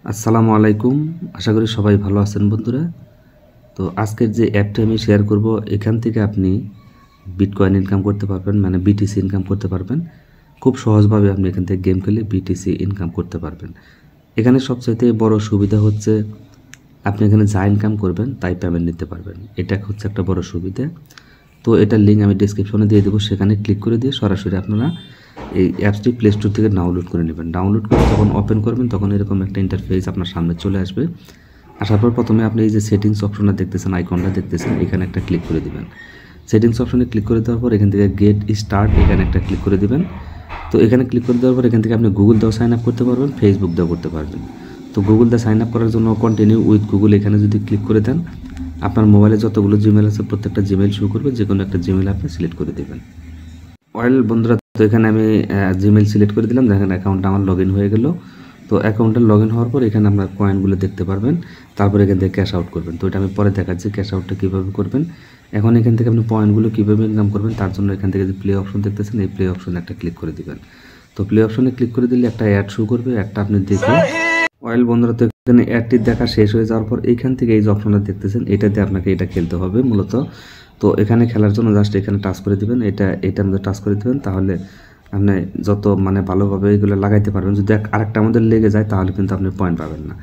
আসসালামু আলাইকুম। আশা করি সবাই ভালো আছেন বন্ধুরা। তো আজকের যে অ্যাপটা আমি শেয়ার করব, এখান থেকে আপনি বিটকয়েন ইনকাম করতে পারবেন, মানে বিটিসি ইনকাম করতে পারবেন। খুব সহজভাবে আপনি এখান থেকে গেম খেলে বিটিসি ইনকাম করতে পারবেন। এখানে সবচাইতে বড় সুবিধা হচ্ছে আপনি এখানে যা ইনকাম করবেন তাই পেমেন্ট নিতে পারবেন। এটা হচ্ছে একটা বড় সুবিধা। তো এটার লিঙ্ক আমি ডিসক্রিপশনে দিয়ে দেবো, সেখানে ক্লিক করে দিয়ে সরাসরি আপনারা এই অ্যাপসটি প্লে স্টোর থেকে ডাউনলোড করে নেবেন। ডাউনলোড করে যখন ওপেন করবেন তখন এরকম একটা ইন্টারফেস আপনার সামনে চলে আসবে। আসার পর প্রথমে আপনি এই যে সেটিংস অপশনটা দেখতেছেন, আইকনটা দেখতেছেন, এখানে একটা ক্লিক করে দিবেন। সেটিংস অপশনে ক্লিক করে দেওয়ার পর এখান থেকে গেট স্টার্ট এখানে একটা ক্লিক করে দিবেন। তো এখানে ক্লিক করে দেওয়ার পর এখান থেকে আপনি গুগল দিয়েও সাইন আপ করতে পারবেন, ফেসবুক দিয়েও করতে পারবেন। তো গুগল দিয়ে সাইন আপ করার জন্য কন্টিনিউ উইথ গুগল এখানে যদি ক্লিক করে দেন, আপনার মোবাইলে যতগুলো জিমেল আছে প্রত্যেকটা জিমেল শো করবে, যে কোনো একটা জিমেল আপনি সিলেক্ট করে দেবেন। বন্ধুরা, তো এখানে আমি জিমেল সিলেক্ট করে দিলাম। দেখেন অ্যাকাউন্টটা আমার লগ ইন হয়ে গেল। তো অ্যাকাউন্টটা লগ ইন হওয়ার পর এখানে আপনার কয়েনগুলো দেখতে পারবেন, তারপর এখান থেকে ক্যাশ আউট করবেন। তো এটা আমি পরে দেখাচ্ছি ক্যাশ আউটটা কীভাবে করবেন। এখন এখান থেকে আপনি পয়েন্টগুলো কীভাবে ইনকাম করবেন তার জন্য এখান থেকে যে প্লে অপশন দেখতেছেন, এই প্লে অপশনে একটা ক্লিক করে দিবেন। তো প্লে অপশনে ক্লিক করে দিলে একটা অ্যাড শো করবে, একটা আপনি দেখে বন্ধুরা, তো এখানে অ্যাডটি দেখা শেষ হয়ে যাওয়ার পর এইখান থেকে এই যে অপশনটা দেখতেছেন, এটাতে আপনাকে এটা খেলতে হবে মূলত। তো এখানে খেলার জন্য জাস্ট এখানে টাচ করে দিবেন, এটার মধ্যে টাচ করে দিবেন, তাহলে আপনি যত ভালোভাবে এগুলো লাগাইতে পারবেন। যদি আরেকটা আমাদের লেগে যায় তাহলে কিন্তু আপনি পয়েন্ট পাবেন না।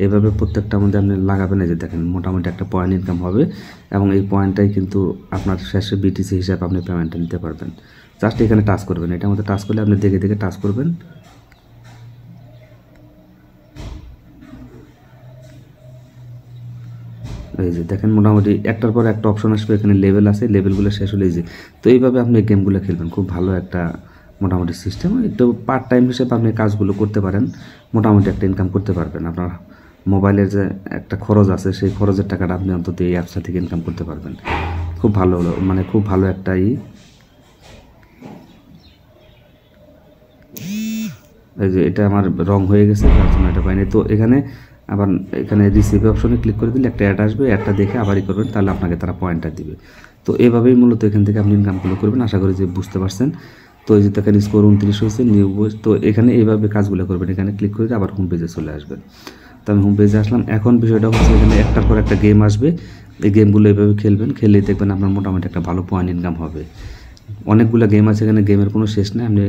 এইভাবে প্রত্যেকটা মধ্যে আপনি লাগাবেন, এই যে দেখেন মোটামুটি একটা পয়েন্ট ইনকাম হবে, এবং এই পয়েন্টটাই কিন্তু আপনার শেষে বিটিসি হিসাবে আপনি পেমেন্টটা নিতে পারবেন। জাস্ট এখানে টাচ করবেন, এটার মধ্যে টাচ করলে আপনি দেখে দেখে টাচ করবেন। এই যে দেখেন মোটামুটি একটার পর একটা অপশন আসবে, এখানে লেভেল আছে, লেভেলগুলো শেষ হলে এই যে। তো এইভাবে আপনি গেমগুলো খেলবেন, খুব ভালো একটা মোটামুটি সিস্টেম। একটু পার্ট টাইম হিসেবে আপনি কাজগুলো করতে পারেন, মোটামুটি একটা ইনকাম করতে পারবেন। আপনার মোবাইলের যে একটা খরচ আছে সেই খরচের টাকাটা আপনি অন্তত এই অ্যাপসটা থেকে ইনকাম করতে পারবেন। খুব ভালো হলো, খুব ভালো একটা এই যে এটা আমার রং হয়ে গেছে, তার জন্য এটা পাইনি। তো আবার এখানে রিসিভ অপশনে ক্লিক করে দিলে একটা অ্যাড আসবে, অ্যাডটা দেখে আবারই করবেন, তাহলে আপনাকে তারা পয়েন্টটা দিবে। তো এভাবেই মূলত এখান থেকে আপনি ইনকামগুলো করবেন। আশা করি যে বুঝতে পারছেন। তো এই যে দেখেন স্কোর 29 হয়েছে, নিউ বয়স। তো এখানে এইভাবে কাজগুলো করবেন, এখানে ক্লিক করে আবার হোম পেজে চলে আসবেন। তো আমি হোম পেজে আসলাম। এখন বিষয়টা হচ্ছে এখানে একটার পর একটা গেম আসবে, এই গেমগুলো এইভাবে খেলবেন, খেলেই দেখবেন আপনার মোটামুটি একটা ভালো পয়েন্ট ইনকাম হবে। অনেকগুলো গেম আছে এখানে, গেমের কোনো শেষ নেই। আপনি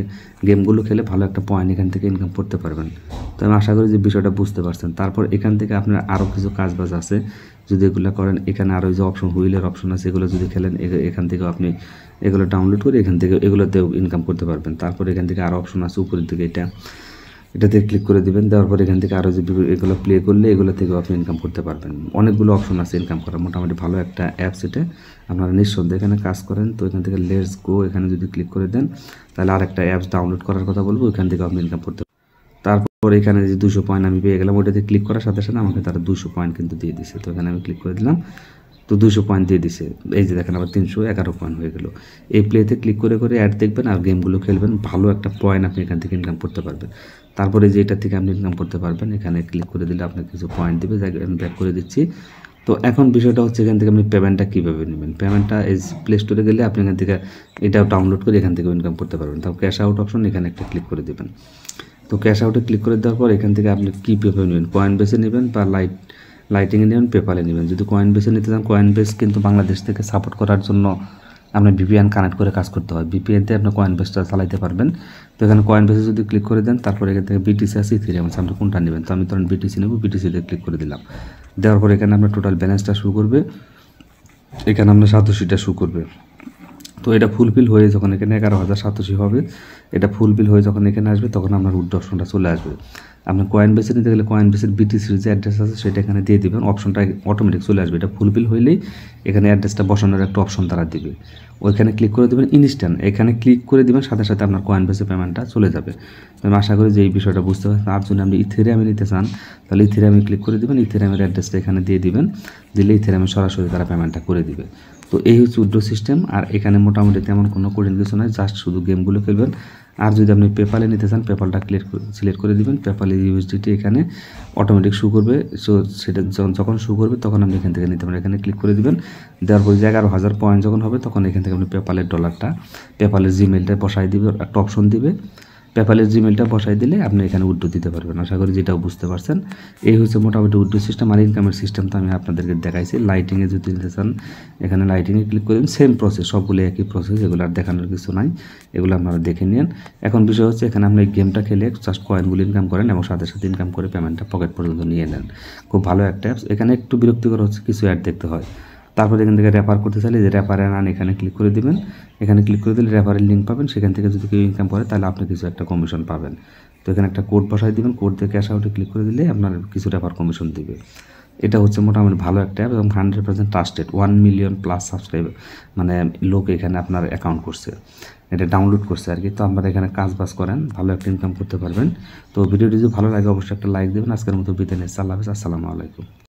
গেমগুলো খেলে ভালো একটা পয়েন্ট এখান থেকে ইনকাম করতে পারবেন। তো আমি আশা করি যে বিষয়টা বুঝতে পারছেন। তারপর এখান থেকে আপনার আরও কিছু কাজবাজ আছে, যদি এগুলো করেন, এখানে আরও যে অপশন হুইলের অপশন আছে, এগুলো যদি খেলেন এখান থেকেও আপনি এগুলো ডাউনলোড করে এখান থেকে এগুলোতেও ইনকাম করতে পারবেন। তারপর এখান থেকে আরও অপশন আছে উপরের দিকে, এটাতে ক্লিক করে দিবেন। দেওয়ার পর এখান থেকে আরও যে এগুলো প্লে করলে এগুলো থেকেও আপনি ইনকাম করতে পারবেন। অনেকগুলো অপশন আছে ইনকাম করার, মোটামুটি ভালো একটা অ্যাপস এটা। আপনারা নিঃসন্দেহে এখানে কাজ করেন। তো এখান থেকে লেটস গো এখানে যদি ক্লিক করে দেন, তাহলে আরেকটা অ্যাপস ডাউনলোড করার কথা বলবো, ওইখান থেকে আপনি ইনকাম করতে। তারপর এখানে যে 200 পয়েন্ট আমি পেয়ে গেলাম, ওইটাতে ক্লিক করার সাথে সাথে আমাকে তারা 200 পয়েন্ট কিন্তু দিয়ে দিছে। তো এখানে আমি ক্লিক করে দিলাম, তো 200 পয়েন্ট দিয়ে দিছে। এই যে দেখেন আবার 311 পয়েন্ট হয়ে গেল। এই প্লেতে ক্লিক করে করে অ্যাড দেখবেন আর গেমগুলো খেলবেন, ভালো একটা পয়েন্ট আপনি এখান থেকে ইনকাম করতে পারবেন। তারপরে যে এটা থেকে আপনি ইনকাম করতে পারবেন, এখানে ক্লিক করে দিলে আপনাকে কিছু পয়েন্ট দেবে, যাই আমি ব্যাক করে দিচ্ছি। তো এখন বিষয়টা হচ্ছে এখান থেকে আপনি পেমেন্টটা কীভাবে নেবেন। পেমেন্টটা এই প্লে স্টোরে গেলে আপনি এখান থেকে এটাও ডাউনলোড করে এখান থেকে ইনকাম করতে পারবেন। তাও ক্যাশ আউট অপশন এখানে একটা ক্লিক করে দেবেন। তো ক্যাশ আউটে ক্লিক করে দেওয়ার পর এখান থেকে আপনি কী পেপার নেবেন, কয়েন বেসে নেবেন বা লাইটিংয়ে নেবেন, পেপালে নেবেন। যদি কয়েন বেসে নিতে চান, কয়েন বেস কিন্তু বাংলাদেশ থেকে সাপোর্ট করার জন্য আপনার ভিপিএন কানেক্ট করে কাজ করতে হয়। ভিপিএনতে আপনি কয়েন বেসটা চালাইতে পারবেন। তো এখানে কয়েন বেসে যদি ক্লিক করে দেন, তারপর এখান থেকে বিটিসি আছে, ইথেরিয়াম আছে, আপনি কোনটা নেবেন। তো আমি ধরেন বিটিসি নেব, বিটিসিতে ক্লিক করে দিলাম। দেওয়ার পর এখানে আপনার টোটাল ব্যালেন্সটা শো করবে, এখানে আপনার 87টা শো করবে। তো এটা ফুলফিল হয়ে যখন এখানে 11,087 হবে, এটা ফুলফিল হয়ে যখন এখানে আসবে তখন আপনার উইথড্র অপশনটা চলে আসবে। আপনি কয়েন বেসে নিতে গেলে কয়েন বেসের বিটিসির যে অ্যাড্রেস আছে সেটা এখানে দিয়ে দেবেন, অপশনটা অটোমেটিক চলে আসবে। এটা ফুলফিল হইলেই এখানে অ্যাড্রেসটা বসানোর একটা অপশন তারা দিবে, ওইখানে ক্লিক করে দেবেন ইনস্ট্যান্ট। এখানে ক্লিক করে দেবেন, সাথে সাথে আপনার কয়েন বেসে পেমেন্টটা চলে যাবে। আমি আশা করি যে এই বিষয়টা বুঝতে পারছেন। আর যদি আপনি ইথেরিয়ামে নিতে চান, তাহলে ইথেরিয়ামে ক্লিক করে দেবেন, ইথেরিয়ামের অ্যাড্রেসটা এখানে দিয়ে দিবেন, দিলে ইথেরিয়ামে সরাসরি তারা পেমেন্টটা করে দিবে। তো এই হচ্ছে উইথড্র সিস্টেম। আর এখানে মোটামুটি তেমন কোনো কঠিন কিছু নয়, জাস্ট শুধু গেমগুলো খেলবেন। আর যদি আপনি পেপালে নিতে চান, পেপালটা সিলেক্ট করে দিবেন, পেপালে ইউএসডিটি এখানে অটোমেটিক শো করবে। সো সেটা যখন শো করবে তখন আপনি এখান থেকে নিতে পারেন। এখানে ক্লিক করে দিবেন, দেওয়ার পর যে 11,000 পয়েন্ট যখন হবে তখন এখান থেকে আপনি পেপালের ডলারটা, পেপালের জিমেলটা বসাই দিবে, একটা অপশন দিবে। পেপ্যালের জিমেলটা বসাই দিলে আপনি এখানে উইথড্র দিতে পারবেন। আশা করি যেটাও বুঝতে পারছেন। এই হচ্ছে মোটামুটি উইথড্র সিস্টেম। আর ইনকামের সিস্টেম তো আমি আপনাদেরকে দেখাইছি। লাইটিংয়ে যদি দিতে চান এখানে লাইটিংয়ে ক্লিক করে দিন, সেম প্রসেস, সবগুলো একই প্রসেস, এগুলো আর দেখানোর কিছু নাই, এগুলো আপনারা দেখে নিন। এখন বিষয় হচ্ছে এখানে আপনি গেমটা খেলে জাস্ট কয়েনগুলো ইনকাম করেন এবং সাথে সাথে ইনকাম করে পেমেন্টটা পকেট পর্যন্ত নিয়ে নেন। খুব ভালো একটা অ্যাপস। এখানে একটু বিরক্তিকর হচ্ছে কিছু অ্যাড দেখতে হয়। তারপর এখান থেকে রেফার করতে চাইলে যে রেফারে আন এখানে ক্লিক করে দিবেন। এখানে ক্লিক করে দিলে রেফারের লিঙ্ক পাবেন, সেখান থেকে যদি কেউ ইনকাম করে তাহলে আপনি কিছু একটা কমিশন পাবেন। তো এখানে একটা কোড বসাই দিবেন, কোড দিয়ে ক্যাশ আউটে ক্লিক করে দিলে আপনার কিছু রেফার কমিশন দিবে। এটা হচ্ছে মোটামুটি ভালো একটা অ্যাপ এবং 100% ট্রাস্টেড। 1 মিলিয়ন প্লাস সাবস্ক্রাইবার মানে লোক এখানে আপনার অ্যাকাউন্ট করছে, এটা ডাউনলোড করছে আর কি। তো আপনারা এখানে কাজ বাজ করেন, ভালো একটা ইনকাম করতে পারবেন। তো ভিডিওটি যদি ভালো লাগে অবশ্যই একটা লাইক দেবেন। আজকের মতো বিদায় নিচ্ছি, আল্লাহ হাফেজ, আসসালামু আলাইকুম।